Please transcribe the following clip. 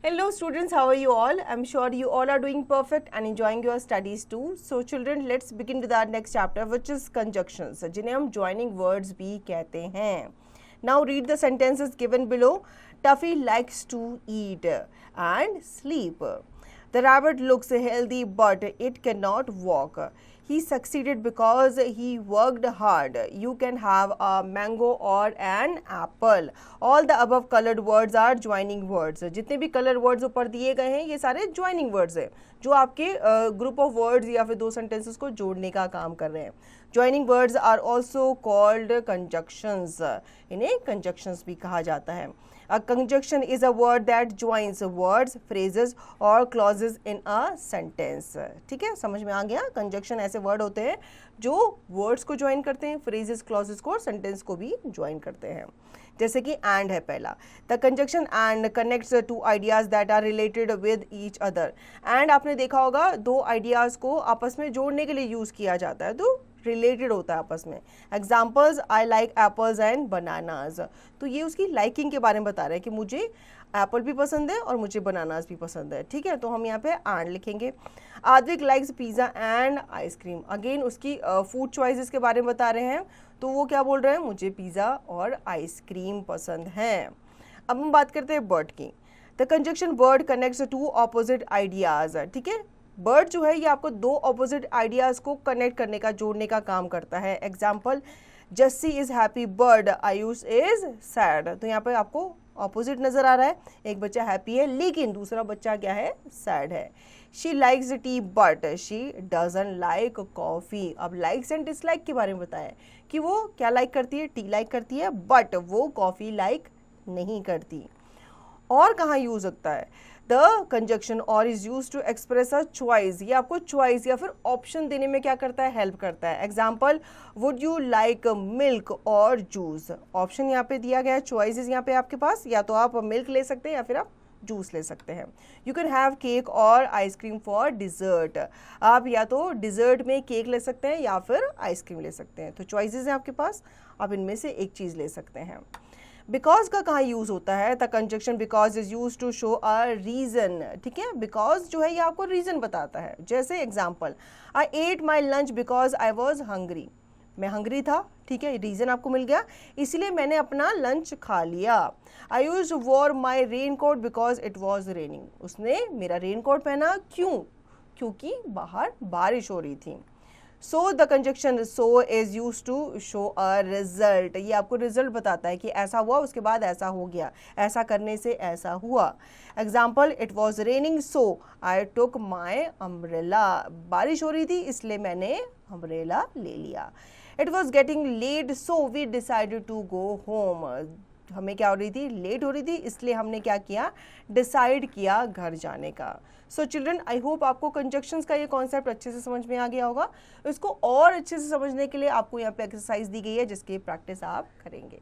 Hello students, how are you all? I'm sure you all are doing perfect and enjoying your studies too. So children, let's begin with our next chapter which is conjunctions, जिन्हें हम joining words भी कहते हैं. Now read the sentences given below. Tuffy likes to eat and sleep. The rabbit looks healthy but it cannot walk. He succeeded because he worked hard. You can have a mango or an apple. All the above colored words are joining words. जितने भी colored words ऊपर दिए गए हैं ये सारे joining words हैं जो आपके group of words या फिर दो sentences को जोड़ने का काम कर रहे हैं. Joining words are also called conjunctions. इन्हें conjunctions भी कहा जाता है. A conjunction is a word that joins words, phrases or clauses in a sentence. ठीक है, समझ में आ गया. Conjunction ऐसे word होते हैं जो words को join करते हैं, phrases, clauses को और sentence को भी join करते हैं. जैसे कि and है पहला. The conjunction and connects two ideas that are related with each other. And आपने देखा होगा दो ideas को आपस में जोड़ने के लिए use किया जाता है तो रिलेटेड होता है आपस में. Examples, I like apples and bananas. तो ये उसकी लाइकिंग के बारे में बता रहे हैं कि मुझे एप्पल भी पसंद है और मुझे बनानाज भी पसंद है. ठीक है, तो हम यहाँ पे एंड लिखेंगे. Advik likes pizza and ice cream. Again उसकी फूड चॉइसेस के बारे में बता रहे हैं तो वो क्या बोल रहे हैं, मुझे पिज़्ज़ा और आइसक्रीम पसंद है. अब हम बात करते हैं बर्ड की. The conjunction word connects two opposite ideas. ठीक है, बर्ड जो है ये आपको दो ऑपोजिट आइडियाज़ को कनेक्ट करने का, जोड़ने का काम करता है. Example, Jassi is happy bird, Ayush is sad. तो यहाँ पर आपको ऑपोजिट नज़र आ रहा है. एक बच्चा हैप्पी है लेकिन दूसरा बच्चा क्या है, सैड है. She likes T but she doesn't like coffee. अब लाइक्स एंड डिसलाइक के बारे में बताया कि वो क्या लाइक करती है, टी लाइक करती है बट वो कॉफ़ी लाइक नहीं करती. और कहाँ यूज़ होता है, the conjunction or is use to express a choice. ये आपको चॉइस या फिर ऑप्शन देने में क्या करता है, हेल्प करता है. Example, would you like milk और जूस. ऑप्शन यहाँ पे दिया गया है, चॉइसेस यहाँ पे आपके पास, या तो आप मिल्क ले सकते हैं या फिर आप जूस ले सकते हैं. यू कैन हैव केक और आइसक्रीम फॉर डिज़र्ट. आप या तो डिज़र्ट में केक ले सकते हैं या फिर आइसक्रीम ले सकते हैं. तो चॉइसेस हैं आपके पास, आप इनमें से एक चीज़ ले सकते हैं. बिकॉज का कहाँ यूज़ होता है, the conjunction because is use to show a reason. ठीक है, बिकॉज जो है ये आपको रीज़न बताता है. जैसे example, I at my lunch because I was hungry. मैं हंग्री था, ठीक है, रीज़न आपको मिल गया, इसलिए मैंने अपना लंच खा लिया. I use wore my rain coat because it was raining. उसने मेरा रेन कोट पहना क्यों, क्योंकि बाहर बारिश हो रही थी. So the conjunction so is used to show a result. ये आपको रिजल्ट बताता है कि ऐसा हुआ उसके बाद ऐसा हो गया, ऐसा करने से ऐसा हुआ. Example, it was raining so I took my umbrella. बारिश हो रही थी इसलिए मैंने अम्ब्रेला ले लिया. It was getting late so we decided to go home. हमें क्या हो रही थी, लेट हो रही थी, इसलिए हमने क्या किया, डिसाइड किया घर जाने का. सो चिल्ड्रन, आई होप आपको कंजंक्शंस का ये कॉन्सेप्ट अच्छे से समझ में आ गया होगा. इसको और अच्छे से समझने के लिए आपको यहाँ पे एक्सरसाइज दी गई है जिसकी प्रैक्टिस आप करेंगे.